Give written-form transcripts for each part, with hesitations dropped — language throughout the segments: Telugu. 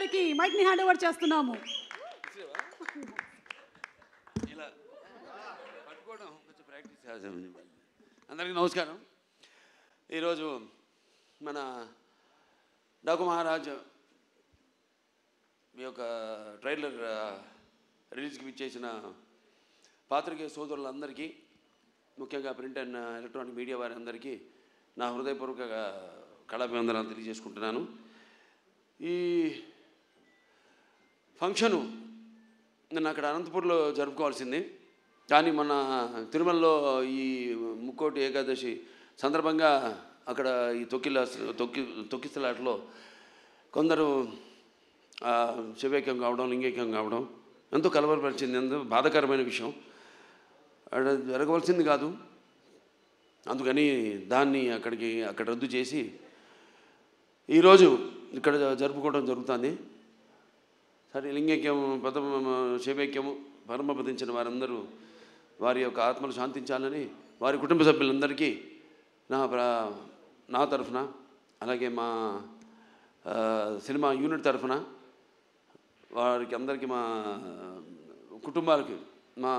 గారికి మైక్ని హ్యాండ్ ఓవర్ చేస్తున్నాము. ఇలా పట్టుకోవడం కొంచెం ప్రాక్టీస్ చేద్దాం. అందరికీ నమస్కారం. ఈరోజు మన డాకు మహారాజ్ మీ యొక్క ట్రైలర్ రిలీజ్కి ఇచ్చేసిన పాత్రికేయ సోదరులందరికీ, ముఖ్యంగా ప్రింట్ అండ్ ఎలక్ట్రానిక్ మీడియా వారి అందరికీ నా హృదయపూర్వక కళాభివందనాలు తెలియజేసుకుంటున్నాను. ఈ ఫంక్షను నేను అక్కడ అనంతపూర్లో జరుపుకోవాల్సింది, కానీ మన తిరుమలలో ఈ ముక్కోటి ఏకాదశి సందర్భంగా అక్కడ ఈ తొక్కిసలాటలో కొందరు శివైక్యం కావడం, లింగైక్యం కావడం ఎంతో కలవరపరిచింది. ఎంతో బాధాకరమైన విషయం. అక్కడ జరగవలసింది కాదు, అందుకని దాన్ని అక్కడ రద్దు చేసి ఈరోజు ఇక్కడ జరుపుకోవడం జరుగుతుంది. సరే, లింగైక్యం శివైక్యము పరమపదించిన వారందరూ వారి యొక్క ఆత్మలు శాంతించాలని వారి కుటుంబ సభ్యులందరికీ నా తరఫున, అలాగే మా సినిమా యూనిట్ తరఫున వారికి అందరికీ, మా కుటుంబాలకి మా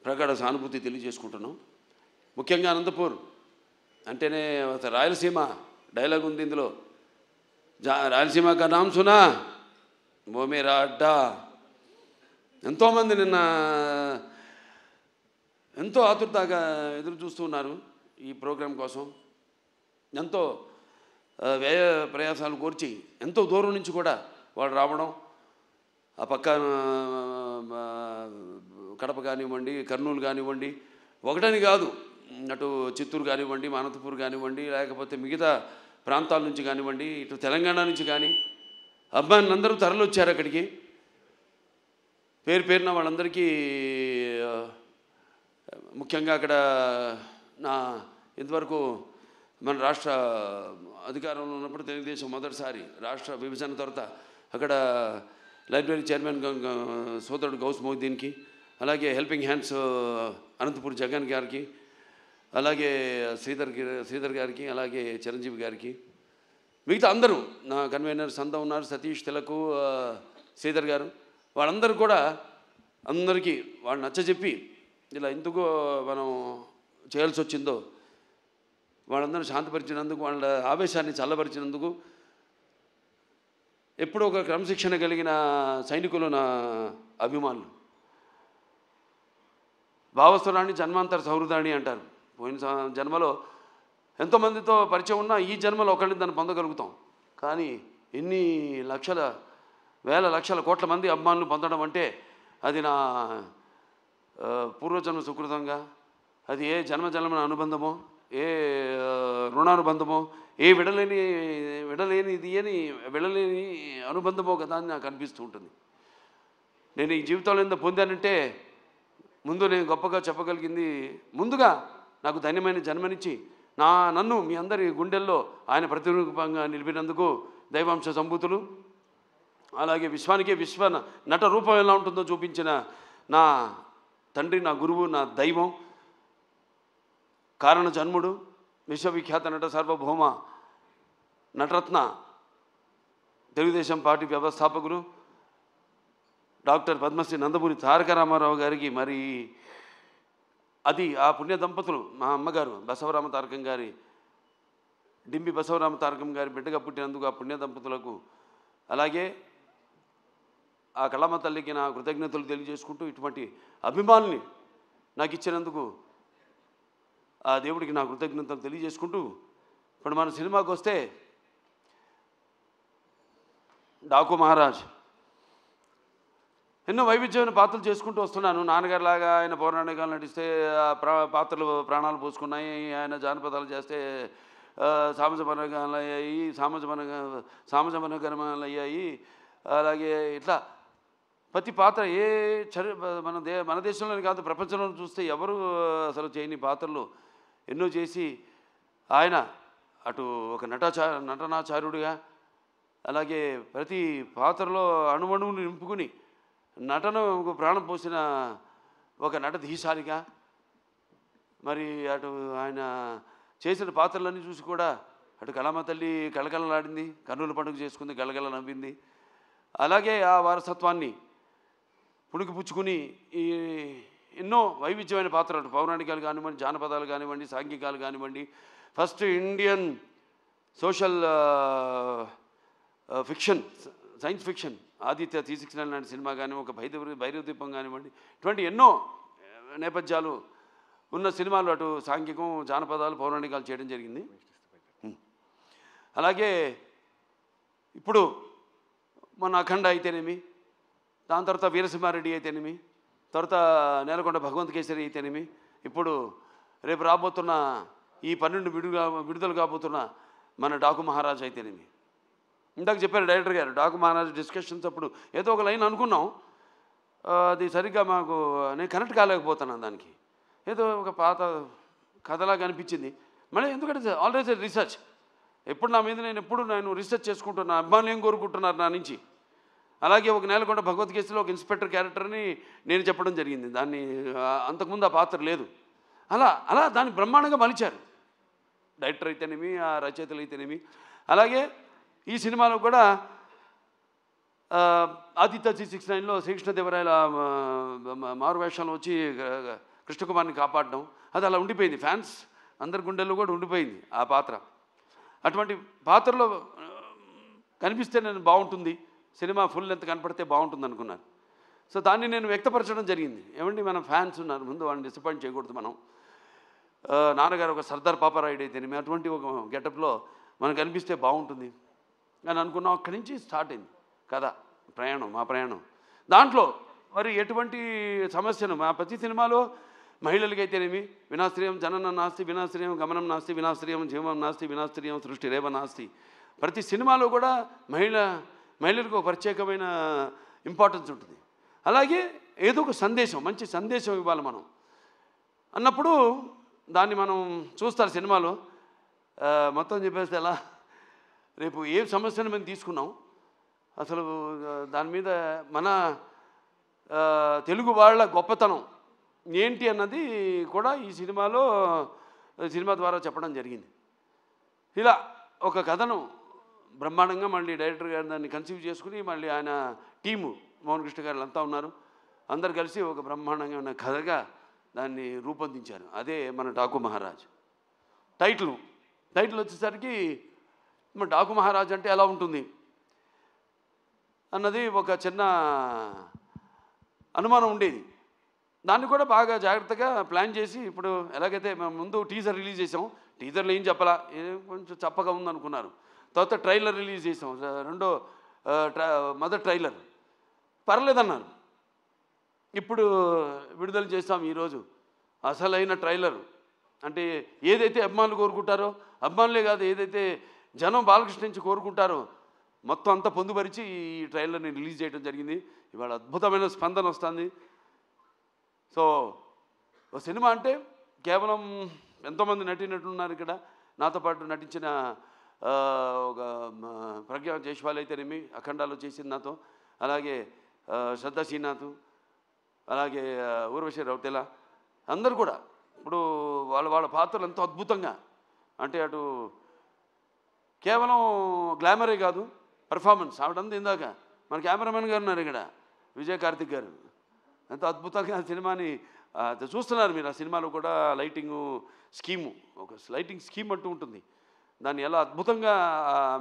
ప్రగాఢ సానుభూతి తెలియజేసుకుంటున్నాం. ముఖ్యంగా అనంతపూర్ అంటేనే రాయలసీమ డైలాగ్ ఉంది ఇందులో. రాయలసీమ కా నామ్ సునా ఓ మేరా అడ్డా. ఎంతోమంది నిన్న ఎంతో ఆతురతగా ఎదురు చూస్తూ ఉన్నారు ఈ ప్రోగ్రాం కోసం. ఎంతో వ్యయ ప్రయాసాలు కోర్చి ఎంతో దూరం నుంచి కూడా వాళ్ళు రావడం, ఆ పక్క కడప కానివ్వండి, కర్నూలు కానివ్వండి, ఒకటని కాదు, అటు చిత్తూరు కానివ్వండి, అనంతపూర్ కానివ్వండి, లేకపోతే మిగతా ప్రాంతాల నుంచి కానివ్వండి, ఇటు తెలంగాణ నుంచి కానీ అబ్బాయిలందరూ తరలి వచ్చారు అక్కడికి. పేరున వాళ్ళందరికీ ముఖ్యంగా అక్కడ ఇంతవరకు మన రాష్ట్ర అధికారంలో ఉన్నప్పుడు తెలుగుదేశం మొదటిసారి రాష్ట్ర విభజన తర్వాత అక్కడ లైబ్రరీ చైర్మన్ సోదరుడు గౌస్ మొహిద్దీన్కి, అలాగే హెల్పింగ్ హ్యాండ్స్ అనంతపూర్ జగన్ గారికి, అలాగే శ్రీధర్ గారికి, అలాగే చిరంజీవి గారికి, మిగతా అందరూ నా కన్వీనర్ సంత ఉన్నారు, సతీష్ తిలకు, శ్రీధర్ గారు, వాళ్ళందరూ కూడా అందరికీ వాళ్ళు నచ్చజెప్పి ఇలా ఎందుకు మనం చేయాల్సి వచ్చిందో వాళ్ళందరూ శాంతపరిచినందుకు, వాళ్ళ ఆవేశాన్ని చల్లబరిచినందుకు, ఎప్పుడూ ఒక క్రమశిక్షణ కలిగిన సైనికులు నా అభిమానులు. భావస్థురాణి జన్మాంతర సౌహృదాణి అంటారు. పోయిన జన్మలో ఎంతోమందితో పరిచయం ఉన్నా ఈ జన్మలో ఒకళ్ళని దాన్ని పొందగలుగుతాం. కానీ ఎన్ని లక్షల, వేల లక్షల కోట్ల మంది అభిమానులు పొందడం అంటే అది నా పూర్వజన్మ సుకృతంగా, అది ఏ జన్మజన్మన అనుబంధమో, ఏ రుణానుబంధమో, ఏ విడలేని అనుబంధమో కదా అని నాకు అనిపిస్తూ ఉంటుంది. నేను ఈ జీవితంలో ఎంత పొందానంటే ముందు నేను గొప్పగా చెప్పగలిగింది, ముందుగా నాకు ధన్యమైన జన్మనిచ్చి నన్ను మీ అందరి గుండెల్లో ఆయన ప్రతిరూపంగా నిలిపినందుకు దైవాంశ సంభూతులు, అలాగే విశ్వానికే విశ్వ నట రూపం ఎలా ఉంటుందో చూపించిన నా తండ్రి, నా గురువు, నా దైవం, కారణ జన్ముడు, విశ్వవిఖ్యాత నట సార్వభౌమ నటరత్న, తెలుగుదేశం పార్టీ వ్యవస్థాపకులు డాక్టర్ పద్మశ్రీ నందమూరి తారక రామారావు గారికి, మరి అది ఆ పుణ్య దంపతులు, మా అమ్మగారు బసవరామ తారకం గారి, డింబి బసవరామ తారకం గారి బిడ్డగా పుట్టినందుకు ఆ పుణ్య దంపతులకు, అలాగే ఆ కళమ్మ తల్లికి నా కృతజ్ఞతలు తెలియజేసుకుంటూ, ఇటువంటి అభిమానుల్ని నాకు ఇచ్చినందుకు ఆ దేవుడికి నా కృతజ్ఞతలు తెలియజేసుకుంటూ, ఇప్పుడు మన సినిమాకి వస్తే డాకు మహారాజ్ ఎన్నో వైవిధ్యమైన పాత్రలు చేసుకుంటూ వస్తున్నాను. నాన్నగారిలాగా ఆయన పౌరాణికాలు నటిస్తే పాత్రలు ప్రాణాలు పోసుకున్నాయి, ఆయన జానపదాలు చేస్తే సామజమనగరమాలు అయ్యాయి. అలాగే ఇట్లా ప్రతి పాత్ర మన దేశంలోనే కాదు ప్రపంచంలో చూస్తే ఎవరు అసలు చేయని పాత్రలు ఎన్నో చేసి ఆయన అటు ఒక నటనాచార్యుడిగా, అలాగే ప్రతి పాత్రలో అణువణువుని నింపుకుని నటనకు ప్రాణం పోసిన ఒక నటధీశాలిగా, మరి అటు ఆయన చేసిన పాత్రలన్నీ చూసి కూడా అటు కళమ్మ తల్లి కళకళలాడింది, కర్నూలు పండుగ చేసుకుంది, గలగల నవ్వింది. అలాగే ఆ వారసత్వాన్ని పుణికిపుచ్చుకుని ఈ ఎన్నో వైవిధ్యమైన పాత్రలు, పౌరాణికాలు కానివ్వండి, జానపదాలు కానివ్వండి, సాంఘికాలు కానివ్వండి, first Indian social fiction, science fiction Aditya 369 లాంటి సినిమా కానీ, ఒక భైరవ దీపం కానివ్వండి, ఇటువంటి ఎన్నో నేపథ్యాలు ఉన్న సినిమాలు అటు సాంఘికం, జానపదాలు, పౌరాణికాలు చేయడం జరిగింది. అలాగే ఇప్పుడు మన అఖండ అయితేనేమి, దాని తర్వాత వీరసింహారెడ్డి అయితేనేమి, తర్వాత నేలకొండ భగవంత్ కేసరి అయితేనేమి, ఇప్పుడు రేపు రాబోతున్న ఈ 12 విడుదల కాబోతున్న మన డాకు మహారాజ్ అయితేనేమి. ఇందాక చెప్పారు డైరెక్టర్ గారు, డాకు మహారాజ్ డిస్కషన్స్ అప్పుడు ఏదో ఒక లైన్ అనుకున్నాం, అది సరిగ్గా మాకు నేను కనెక్ట్ కాలేకపోతున్నాను. దానికి ఏదో ఒక పాత కథలాగా అనిపించింది. మళ్ళీ ఎందుకంటే ఆల్వేస్ రీసెర్చ్, ఎప్పుడు నా మీద నేను రీసెర్చ్ చేసుకుంటున్నా, అభిమానులు ఏం కోరుకుంటున్నారు నా నుంచి. అలాగే ఒక నేలకొండ భగవత్ కేసులో ఒక ఇన్స్పెక్టర్ క్యారెక్టర్ని నేను చెప్పడం జరిగింది. దాన్ని అంతకుముందు ఆ పాత్ర లేదు. అలా దాన్ని బ్రహ్మాండంగా మలిచారు డైరెక్టర్ అయితేనేమి, ఆ రచయితలు అయితేనేమి. అలాగే ఈ సినిమాలో కూడా ఆదిత్య 369లో శ్రీకృష్ణదేవరాయల మారువేషంలో వచ్చి కృష్ణకుమార్ని కాపాడడం, అది అలా ఉండిపోయింది. ఫ్యాన్స్ అందరి గుండెల్లో కూడా ఉండిపోయింది ఆ పాత్ర. అటువంటి పాత్రలో కనిపిస్తే నేను బాగుంటుంది, సినిమా ఫుల్ లెంత్ కనపడితే బాగుంటుంది అనుకున్నాను. సో దాన్ని నేను వ్యక్తపరచడం జరిగింది. ఏమండి, మన ఫ్యాన్స్ ఉన్నారు, ముందు వాళ్ళని డిసప్పాయింట్ చేయకూడదు మనం. నాన్నగారు ఒక సర్దార్ పాపారాయుడు అయితేనేమి అటువంటి ఒక గెటప్లో మనకు కనిపిస్తే బాగుంటుంది అని అనుకున్నాం. అక్కడి నుంచి స్టార్ట్ అయింది కదా మా ప్రయాణం. దాంట్లో మరి ఎటువంటి సమస్యను మా ప్రతి సినిమాలో మహిళలకైతేనేమి వినాశ్రయం జననం నాస్తి, వినాశ్రయం గమనం నాస్తి, వినాశ్రయం జీవం నాస్తి, వినాశ్రయం సృష్టి రేవ నాస్తి. ప్రతి సినిమాలో కూడా మహిళలకు ఒక ప్రత్యేకమైన ఇంపార్టెన్స్ ఉంటుంది. అలాగే ఏదో ఒక సందేశం, మంచి సందేశం ఇవ్వాలి మనం అన్నప్పుడు దాన్ని మనం చూస్తారు సినిమాలో. మొత్తం చెప్పేస్తే ఎలా, రేపు ఏ సమస్యను మేము తీసుకున్నాం, అసలు దాని మీద మన తెలుగు వాళ్ళ గొప్పతనం ఏంటి అన్నది కూడా ఈ సినిమా ద్వారా చెప్పడం జరిగింది. ఇలా ఒక కథను బ్రహ్మాండంగా మళ్ళీ డైరెక్టర్ గారు దాన్ని కన్సీవ్ చేసుకుని, మళ్ళీ ఆయన టీము మోహన్ కృష్ణ గారు అంతా ఉన్నారు, అందరు కలిసి ఒక బ్రహ్మాండంగా ఉన్న కథగా దాన్ని రూపొందించారు. అదే మన డాకు మహారాజ్. టైటిల్ వచ్చేసరికి మన డాకు మహారాజ్ అంటే ఎలా ఉంటుంది అన్నది ఒక చిన్న అనుమానం ఉండేది. దాన్ని కూడా బాగా జాగ్రత్తగా ప్లాన్ చేసి, ఇప్పుడు ఎలాగైతే మేము ముందు టీజర్ రిలీజ్ చేసాం, టీజర్లో ఏం చెప్పాలా, కొంచెం చప్పగా ఉందనుకున్నారు. తర్వాత ట్రైలర్ రిలీజ్ చేసాం, మొదటి ట్రైలర్ పర్లేదన్నారు. ఇప్పుడు విడుదల చేస్తాం ఈరోజు అసలైన ట్రైలర్. అంటే ఏదైతే అభిమానులు కోరుకుంటారో, అభిమానులే కాదు, ఏదైతే జనం బాలకృష్ణ నుంచి కోరుకుంటారో మొత్తం అంతా పొందుపరిచి ఈ ట్రైలర్ని రిలీజ్ చేయడం జరిగింది. ఇవాళ అద్భుతమైన స్పందన వస్తుంది. సో సినిమా అంటే కేవలం ఎంతోమంది నటీనటులున్నారు ఇక్కడ. నాతో పాటు నటించిన ఒక ప్రజ్ఞా జైస్వాల్ అయితేనేమి అఖండాలో చేసింది నాతో, అలాగే శ్రద్ధా శ్రీనాథ్, అలాగే ఊర్వశి రౌతెల, అందరు కూడా ఇప్పుడు వాళ్ళ పాత్రలు ఎంతో అద్భుతంగా, అంటే అటు కేవలం గ్లామరే కాదు, పర్ఫార్మెన్స్. ఆవిడంతా ఇందాక మన కెమెరామెన్ గారు ఉన్నారు ఇక్కడ, విజయ్ కార్తిక్ గారు, ఎంతో అద్భుతంగా సినిమాని చూస్తున్నారు మీరు. ఆ సినిమాలో కూడా లైటింగు స్కీము, ఒక లైటింగ్ స్కీమ్ అంటూ ఉంటుంది. దాన్ని ఎలా అద్భుతంగా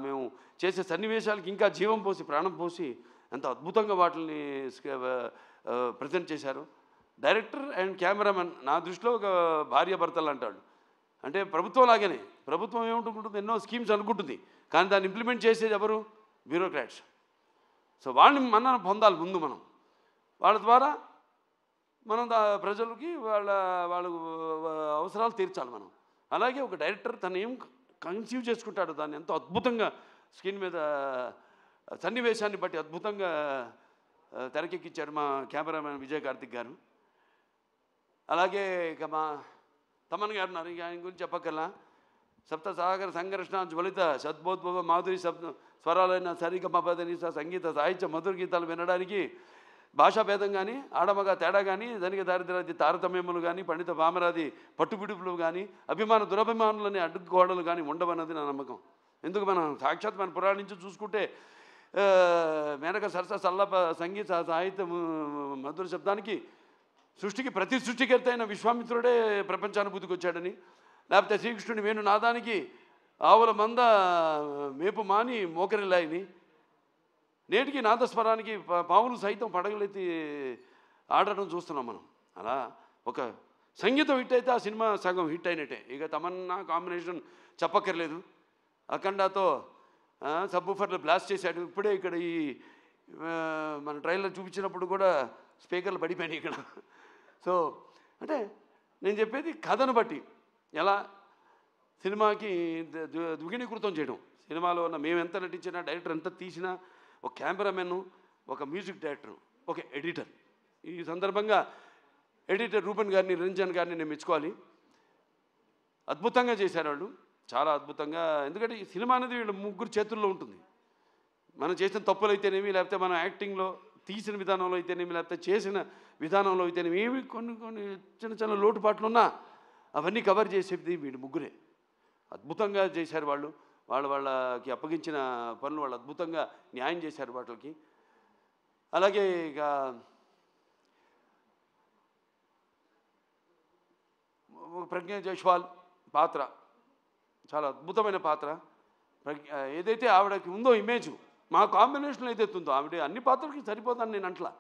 మేము చేసే సన్నివేశాలకి ఇంకా జీవం పోసి, ప్రాణం పోసి ఎంత అద్భుతంగా వాటిని ప్రజెంట్ చేశారు. డైరెక్టర్ అండ్ కెమెరామెన్ నా దృష్టిలో ఒక భార్యాభర్తలు అంటాడు. అంటే ప్రభుత్వం లాగానే, ప్రభుత్వం ఏముంటుంది, ఎన్నో స్కీమ్స్ అనుకుంటుంది, కానీ దాన్ని ఇంప్లిమెంట్ చేసేది ఎవరు? బ్యూరోక్రాట్స్. సో వాళ్ళని మనం పొందాలి ముందు, మనం వాళ్ళ ద్వారా మనం ప్రజలకి వాళ్ళ అవసరాలు తీర్చాలి మనం. అలాగే ఒక డైరెక్టర్ తను ఏం కన్సీవ్ చేసుకుంటాడు, దాన్ని ఎంతో అద్భుతంగా స్క్రీన్ మీద సన్నివేశాన్ని బట్టి అద్భుతంగా తెరకెక్కించారు మా కెమెరామెన్ విజయ్ కార్తిక్ గారు. అలాగే ఇక మా తమన్ గారు ఉన్నారు, ఇక ఆయన గురించి చెప్పక్కర్లా. సప్త సాగర సంఘర్షణ జ్వలిత సద్బోద్భవ మాధురి స్వరాలైన సరిగమపదని సంగీత సాహిత్య మధుర గీతాలు వినడానికి భాషా భేదం కానీ, ఆడమగ తేడా కానీ, ధనిక దారిద్ర్యాది తారతమ్యములు కానీ, పండిత పామరాది పట్టుబిడుపులు కానీ, అభిమాన దురభిమానులని అడ్డుగోడలు కానీ ఉండవన్నది నా నమ్మకం. ఎందుకు మనం సాక్షాత్ మన పురాణం నుంచి చూసుకుంటే మేనక సరస సల్లప సంగీత సాహిత్యం మధుర శబ్దానికి సృష్టికి ప్రతి సృష్టికర్త అయిన విశ్వామిత్రుడే ప్రపంచానుభూతికి వచ్చాడని, లేకపోతే శ్రీకృష్ణుని వేణునాదానికి ఆవుల మంద మేపు మాని మోకరిల్లాయని, నేటికి నాదస్వరానికి పావులు సైతం పడగలెత్తి ఆడడం చూస్తున్నాం మనం. అలా ఒక సంగీతం హిట్ అయితే ఆ సినిమా సగం హిట్ అయినట్టే. ఇక తమన్నా కాంబినేషన్ చెప్పక్కర్లేదు. అఖండాతో సబ్బూఫర్లు బ్లాస్ట్ చేశాడు. ఇప్పుడే ఇక్కడ ఈ మన ట్రైలర్ చూపించినప్పుడు కూడా స్పీకర్లు పడిపోయినాయి ఇక్కడ. సో అంటే నేను చెప్పేది కథను బట్టి ఎలా సినిమాకి ద్విగుణీకృతం చేయడం. సినిమాలో ఉన్న మేము ఎంత నటించినా, డైరెక్టర్ ఎంత తీసినా, ఒక కెమెరామెన్, ఒక మ్యూజిక్ డైరెక్టర్, ఒక ఎడిటర్. ఈ సందర్భంగా ఎడిటర్ రూపన్ గారిని, రంజన్ గారిని నేను మెచ్చుకోవాలి. అద్భుతంగా చేశారు వాళ్ళు, చాలా అద్భుతంగా. ఎందుకంటే ఈ సినిమా అనేది వీళ్ళ ముగ్గురు చేతుల్లో ఉంటుంది. మనం చేసిన తప్పులు అయితేనేమి, లేకపోతే మన యాక్టింగ్లో తీసిన విధానంలో అయితేనేమి, లేకపోతే చేసిన విధానంలో అయితేనేమి, ఏమి కొన్ని కొన్ని చిన్న చిన్న లోటుపాట్లు ఉన్నా అవన్నీ కవర్ చేసేది వీళ్ళు ముగ్గురే. అద్భుతంగా చేశారు వాళ్ళు. వాళ్ళకి అప్పగించిన పనులు వాళ్ళు అద్భుతంగా న్యాయం చేశారు వాటికి. అలాగే ఇక ప్రజ్ఞ జైస్వాల్ పాత్ర చాలా అద్భుతమైన పాత్ర. ఏదైతే ఆవిడకి ఉందో ఇమేజ్, మా కాంబినేషన్లో ఏదైతే ఉందో, ఆవిడ అన్ని పాత్రలకి సరిపోతాను నేను అంట్లా.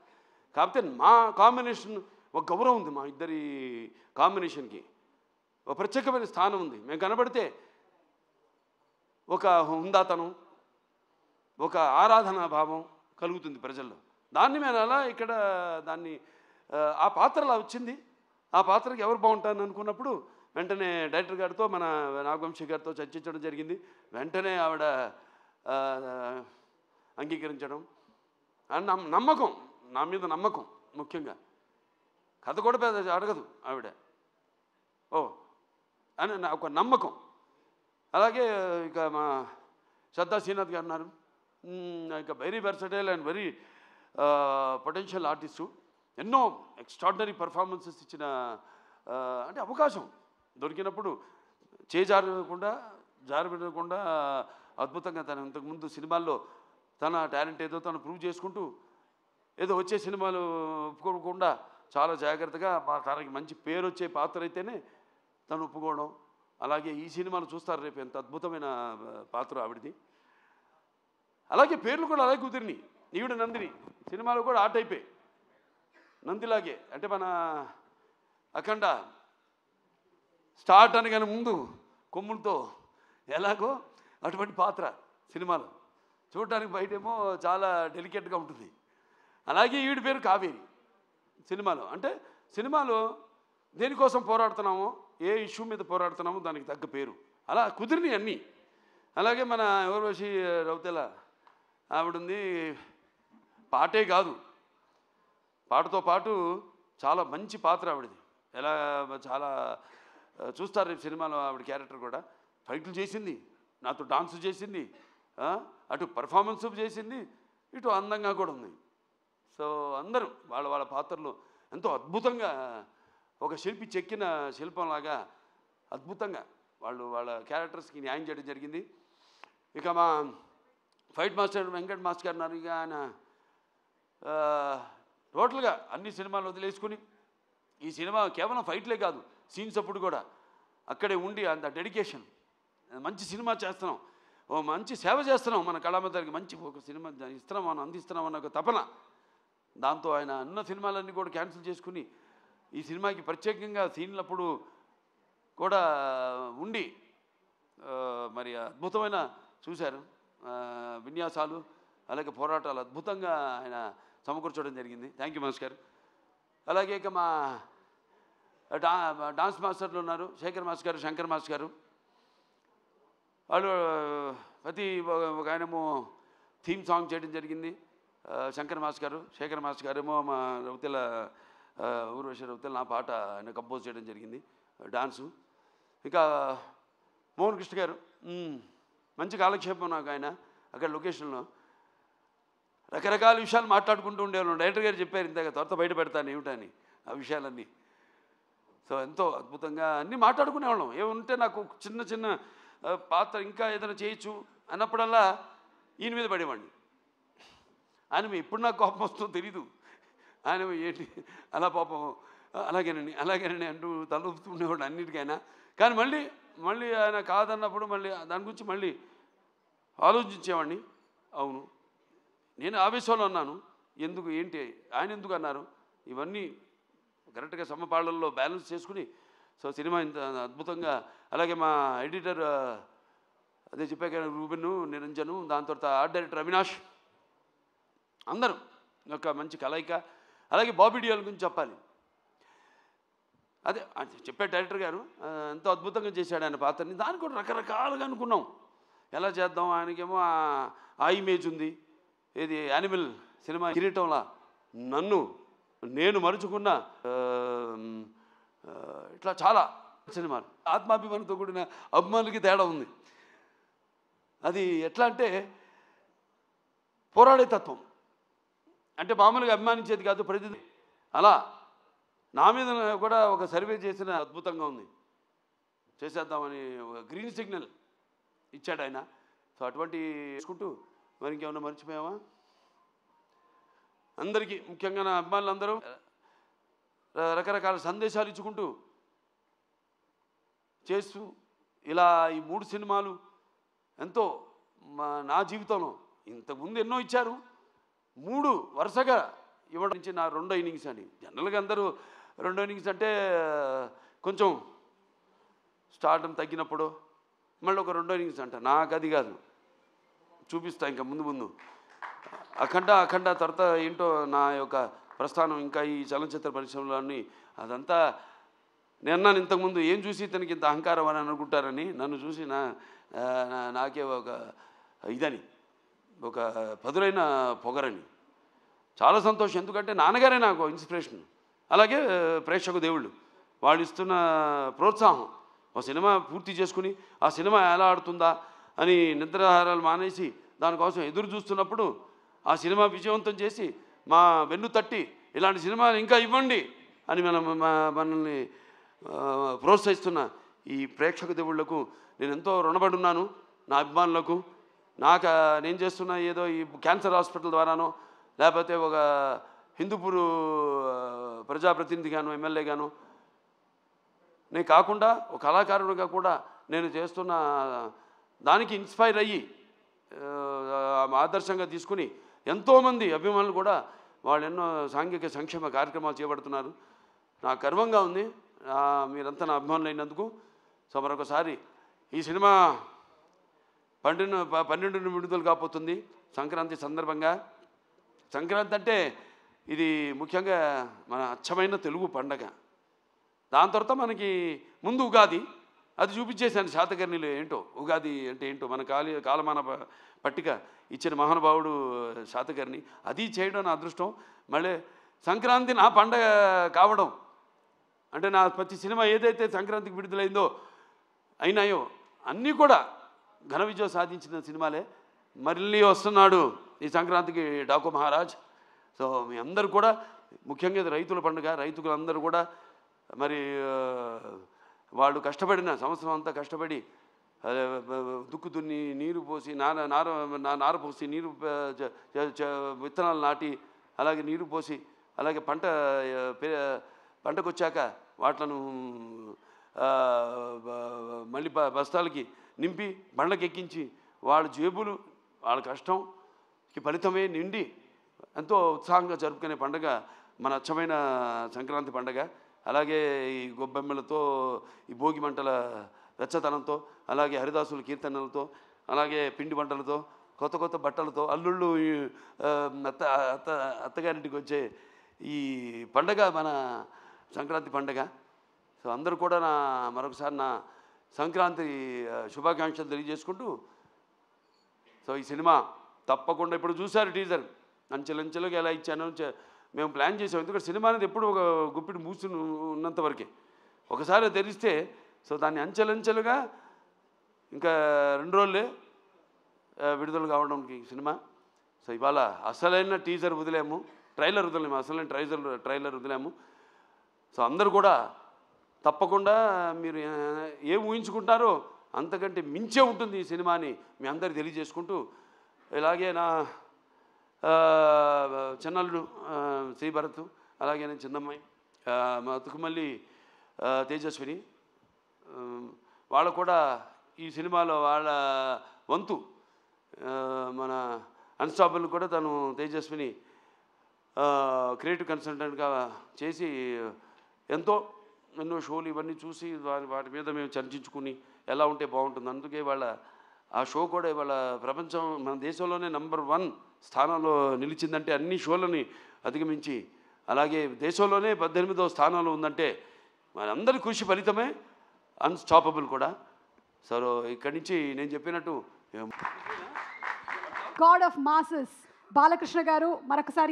కాకపోతే మా కాంబినేషన్ ఒక గౌరవం ఉంది, మా ఇద్దరి కాంబినేషన్కి ఒక ప్రత్యేకమైన స్థానం ఉంది. మేము కనబడితే ఒక హుందాతనం, ఒక ఆరాధనా భావం కలుగుతుంది ప్రజల్లో. దాన్ని మేము అలా ఇక్కడ దాన్ని ఆ పాత్ర అలా వచ్చింది. ఆ పాత్రకి ఎవరు బాగుంటారని అనుకున్నప్పుడు వెంటనే డైరెక్టర్ గారితో, మన నాగవంశీ గారితో చర్చించడం జరిగింది. వెంటనే ఆవిడ అంగీకరించడం, నమ్మకం, నా మీద నమ్మకం. ముఖ్యంగా కథ కూడా పెద్ద అడగదు ఆవిడ, ఓ అని ఒక నమ్మకం. అలాగే ఇక మా శ్రద్ధా శ్రీనాథ్ గారు ఉన్నారు. ఇక very versatile and very potential artist. ఎన్నో ఎక్స్ట్రాడినరీ పర్ఫార్మెన్సెస్ ఇచ్చిన, అంటే అవకాశం దొరికినప్పుడు జారబెట్టకుండా అద్భుతంగా తను ఇంతకుముందు సినిమాల్లో తన టాలెంట్ ఏదో తను ప్రూవ్ చేసుకుంటూ, ఏదో వచ్చే సినిమాలు ఒప్పుకోకుండా చాలా జాగ్రత్తగా తనకి మంచి పేరు వచ్చే పాత్ర అయితేనే తను ఒప్పుకోవడం. అలాగే ఈ సినిమాలు చూస్తారు రేపు, ఎంత అద్భుతమైన పాత్ర ఆవిడది. అలాగే పేర్లు కూడా అలాగే కుదిరినాయి. ఈవిడ నందిని సినిమాలో కూడా ఆ టైపే, నందిలాగే. అంటే మన అఖండ స్టార్ట్ అనగానే ముందు కొమ్ములతో ఎలాగో అటువంటి పాత్ర సినిమాలో చూడటానికి బయటేమో చాలా డెలికేట్గా ఉంటుంది. అలాగే ఈవిడ పేరు కావేరి సినిమాలో. అంటే సినిమాలో దేనికోసం పోరాడుతున్నామో, ఏ ఇష్యూ మీద పోరాడుతున్నామో దానికి తగ్గ పేరు అలా కుదిరినాయి అన్నీ. అలాగే మన ఊర్వశి రౌతెల ఆవిడుంది. పాటే కాదు, పాటతో పాటు చాలా మంచి పాత్ర ఆవిడది. ఎలా చాలా చూస్తారు రేపు సినిమాలో ఆవిడ క్యారెక్టర్ కూడా. ఫైట్లు చేసింది, నాతో డాన్స్ చేసింది, అటు పర్ఫార్మెన్స్ చేసింది, ఇటు అందంగా కూడా ఉంది. సో అందరూ వాళ్ళ పాత్రలు ఎంతో అద్భుతంగా, ఒక శిల్పి చెక్కిన శిల్పంలాగా అద్భుతంగా వాళ్ళ క్యారెక్టర్స్కి న్యాయం చేయడం జరిగింది. ఇక మా ఫైట్ మాస్టర్ వెంకట్ మాస్టర్ గారు ఉన్నారు. ఇక ఆయన టోటల్గా అన్ని సినిమాలు వదిలేసుకుని ఈ సినిమా కేవలం ఫైట్లే కాదు, సీన్స్ అప్పుడు కూడా అక్కడే ఉండి అంత డెడికేషన్, మంచి సినిమా చేస్తున్నాం, ఓ మంచి సేవ చేస్తున్నాం మన కళామందరికి, మంచి ఒక సినిమా ఇస్తున్నాం, మనం అందిస్తున్నాం అన్న ఒక తపన. దాంతో ఆయన అన్న సినిమాలన్నీ కూడా క్యాన్సిల్ చేసుకుని ఈ సినిమాకి ప్రత్యేకంగా సీన్లప్పుడు కూడా ఉండి మరి అద్భుతమైన చూశారు విన్యాసాలు, అలాగే పోరాటాలు అద్భుతంగా ఆయన సమకూర్చడం జరిగింది. థ్యాంక్ యూ మాస్టర్ గారు. అలాగే ఇక మా డాన్స్ మాస్టర్లు ఉన్నారు, శేఖర్ మాస్టర్ గారు, శంకర్ మాస్టర్ గారు. వాళ్ళు ప్రతి ఒక ఆయనేమో థీమ్ సాంగ్ చేయడం జరిగింది, శంకర్ మాస్టర్ గారు. శేఖర్ మాస్టర్ గారేమో మా రౌతెల ఊర్వశి రౌతెల నా పాట ఆయన కంపోజ్ చేయడం జరిగింది, డాన్సు. ఇంకా మోహన్ కృష్ణ గారు మంచి కాలక్షేపం నాకు. ఆయన అక్కడ లొకేషన్లో రకరకాల విషయాలు మాట్లాడుకుంటూ ఉండేవాళ్ళం. డైరెక్టర్ గారు చెప్పారు ఇంతగా, త్వరత బయట పెడతాను ఏమిటని ఆ విషయాలన్నీ. సో ఎంతో అద్భుతంగా అన్నీ మాట్లాడుకునేవాళ్ళం. ఏముంటే నాకు చిన్న చిన్న పాత్ర ఇంకా ఏదైనా చేయొచ్చు అన్నప్పుడల్లా ఈయన మీద పడేవాడిని. ఆయన ఎప్పుడు నాకు కోపం వస్తుందో తెలీదు. ఆయన ఏంటి అలా పాపం అలాగేనండి అంటూ తలూపుతూ ఉండేవాడు అన్నిటికైనా. కానీ మళ్ళీ మళ్ళీ ఆయన కాదన్నప్పుడు మళ్ళీ దాని గురించి మళ్ళీ ఆలోచించేవాడిని. అవును, నేను ఆవేశంలో అన్నాను, ఎందుకు ఏంటి ఆయన ఎందుకు అన్నారు, ఇవన్నీ కరెక్ట్గా సమపాళ్ళల్లో బ్యాలెన్స్ చేసుకుని సో సినిమా ఇంత అద్భుతంగా. అలాగే మా ఎడిటర్ అదే చెప్పాక రూబెను, నిరంజను, దాని తర్వాత ఆర్ట్ డైరెక్టర్ అవినాష్, అందరూ ఒక మంచి కలయిక. అలాగే బాబీ డియోల్ గురించి చెప్పాలి. అదే చెప్పే డైరెక్టర్ గారు ఎంతో అద్భుతంగా చేశాడు ఆయన పాత్రని. దానికి కూడా రకరకాలుగా అనుకున్నాం ఎలా చేద్దాం. ఆయనకేమో ఆ ఇమేజ్ ఉంది, ఏది యానిమల్ సినిమా కిరీటంలా నేను మరుచుకున్న ఇట్లా చాలా సినిమాలు ఆత్మాభిమానంతో కూడిన అభిమానులకి తేడా ఉంది. అది ఎట్లా అంటే పోరాడే తత్వం, అంటే మామూలుగా అభిమానించేది కాదు ప్రతి అలా. నా మీద కూడా ఒక సర్వే చేసిన అద్భుతంగా ఉంది, చేసేద్దామని ఒక గ్రీన్ సిగ్నల్ ఇచ్చాడు ఆయన. సో అటువంటి చూసుకుంటూ మరి ఇంకేమన్నా మర్చిపోయామా? అందరికీ ముఖ్యంగా నా అభిమానులందరూ రకరకాల సందేశాలు ఇచ్చుకుంటూ చేస్తూ ఇలా ఈ 3 సినిమాలు ఎంతో నా జీవితంలో ఇంతకుముందు ఎన్నో ఇచ్చారు, 3 వరుసగా ఇవ్వడం నుంచి నా రెండో ఇన్నింగ్స్ అని. జనరల్గా అందరూ రెండో ఇన్నింగ్స్ అంటే కొంచెం స్టార్డం తగ్గినప్పుడు మళ్ళీ ఒక రెండో ఇన్నింగ్స్ అంట. నాకు అది కాదు, చూపిస్తా ఇంకా ముందు అఖండ తర్వాత ఏంటో నా యొక్క ప్రస్థానం ఇంకా ఈ చలనచిత్ర పరిశ్రమలోని అదంతా. నేను అన్నాను ఇంతకుముందు, ఏం చూసి ఇతనికి ఇంత అహంకారం అని అనుకుంటారని, నన్ను చూసి నాకే ఒక ఇదని ఒక పదులైన పొగరని. చాలా సంతోషం, ఎందుకంటే నాన్నగారే నాకు ఇన్స్పిరేషన్. అలాగే ప్రేక్షక దేవుళ్ళు వాళ్ళు ఇస్తున్న ప్రోత్సాహం. ఒక సినిమా పూర్తి చేసుకుని ఆ సినిమా ఎలా ఆడుతుందా అని నిద్రాహారాలు మానేసి దానికోసం ఎదురు చూస్తున్నప్పుడు ఆ సినిమా విజయవంతం చేసి మా వెన్ను తట్టి ఇలాంటి సినిమాలు ఇంకా ఇవ్వండి అని మనల్ని ప్రోత్సహిస్తున్న ఈ ప్రేక్షక దేవుళ్లకు నేను ఎంతో రుణపడి ఉన్నాను. నా అభిమానులకు నేను చేస్తున్న ఏదో ఈ క్యాన్సర్ హాస్పిటల్ ద్వారానో లేకపోతే ఒక హిందూపూర్ ప్రజాప్రతినిధిగాను ఎమ్మెల్యేగాను నేను కాకుండా ఒక కళాకారుడిగా కూడా నేను చేస్తున్న దానికి ఇన్స్పైర్ అయ్యి ఆదర్శంగా తీసుకుని ఎంతోమంది అభిమానులు కూడా వాళ్ళు ఎన్నో సాంఘిక సంక్షేమ కార్యక్రమాలు చేపడుతున్నారు. నాకు గర్వంగా ఉంది మీరంతా నా అభిమానులు అయినందుకు. సో మరొకసారి ఈ సినిమా 12 విడుదల కాబోతుంది సంక్రాంతి సందర్భంగా. సంక్రాంతి అంటే ఇది ముఖ్యంగా మన అచ్చమైన తెలుగు పండగ. దాని తర్వాత మనకి ముందు ఉగాది, అది చూపించేశాను శాతకర్ణిలో ఏంటో ఉగాది అంటే ఏంటో మన కాలమాన పట్టిక ఇచ్చిన మహానుభావుడు శాతకర్ణి. అది చేయడం నా అదృష్టం. మళ్ళీ సంక్రాంతి నా పండగ కావడం అంటే నా ప్రతి సినిమా ఏదైతే సంక్రాంతికి విడుదలైందో అయినాయో అన్నీ కూడా ఘన విజయం సాధించిన సినిమాలే. మళ్ళీ వస్తున్నాడు ఈ సంక్రాంతికి డాకు మహారాజ్. సో మీ అందరూ కూడా ముఖ్యంగా ఇది రైతుల పండుగ. రైతులందరూ కూడా మరి వాళ్ళు కష్టపడిన సంవత్సరం అంతా కష్టపడి దుక్కు దున్ని నీరు పోసి నార పోసి నీరు విత్తనాలు నాటి అలాగే నీరు పోసి అలాగే పంటకు వచ్చాక వాటిలను మళ్ళీ బస్తాలకి నింపి బండ్లకి ఎక్కించి వాళ్ళ జేబులు వాళ్ళ కష్టంకి ఫలితమే నిండి ఎంతో ఉత్సాహంగా జరుపుకునే పండుగ మన అచ్చమైన సంక్రాంతి పండుగ. అలాగే ఈ గొబ్బెమ్మలతో ఈ భోగి మంటల వెచ్చతనంతో అలాగే హరిదాసుల కీర్తనలతో అలాగే పిండి వంటలతో కొత్త బట్టలతో అల్లుళ్ళు అత్తగారింటికి వచ్చే ఈ పండగ మన సంక్రాంతి పండగ. సో అందరూ కూడా మరొకసారి నా సంక్రాంతి శుభాకాంక్షలు తెలియజేసుకుంటూ సో ఈ సినిమా తప్పకుండా ఇప్పుడు చూశారు టీజర్ అంచెలంచెలుగా ఎలా ఇచ్చాను మేము ప్లాన్ చేసాం. ఎందుకంటే సినిమా అనేది ఎప్పుడు ఒక గుప్పిడి మూసి ఉన్నంత వరకే, ఒకసారి తెరిస్తే సో దాన్ని అంచెలంచెలుగా ఇంకా 2 రోజులే విడుదల కావడానికి సినిమా. సో ఇవాళ అసలైన టీజర్ వదిలేము, ట్రైలర్ వదిలేము, అసలైన ట్రైలర్ వదిలేము. సో అందరూ కూడా తప్పకుండా మీరు ఏం ఊహించుకుంటారో అంతకంటే మించే ఉంటుంది ఈ సినిమాని మీ అందరికి తెలియజేసుకుంటూ ఇలాగే చిన్నల్లుడు శ్రీభరత్, అలాగే చిన్నమ్మాయి మా అతుకుమల్లి తేజస్విని, వాళ్ళు కూడా ఈ సినిమాలో వాళ్ళ వంతు మన అన్స్టాపబుల్ కూడా తను తేజస్విని క్రియేటివ్ కన్సల్టెంట్గా చేసి ఎన్నో షోలు ఇవన్నీ చూసి వాటి మీద మేము చర్చించుకుని ఎలా ఉంటే బాగుంటుంది. అందుకే వాళ్ళ ఆ షో కూడా ఇవాళ ప్రపంచం మన దేశంలోనే నంబర్ 1 స్థానంలో నిలిచిందంటే అన్ని షోలని అధిగమించి, అలాగే దేశంలోనే 18వ స్థానంలో ఉందంటే మనందరి కృషి ఫలితమే అన్స్టాపబుల్ కూడా. సో ఇక్కడి నుంచి నేను చెప్పినట్టు గాడ్ ఆఫ్ మాసెస్ బాలకృష్ణ గారు మరొకసారి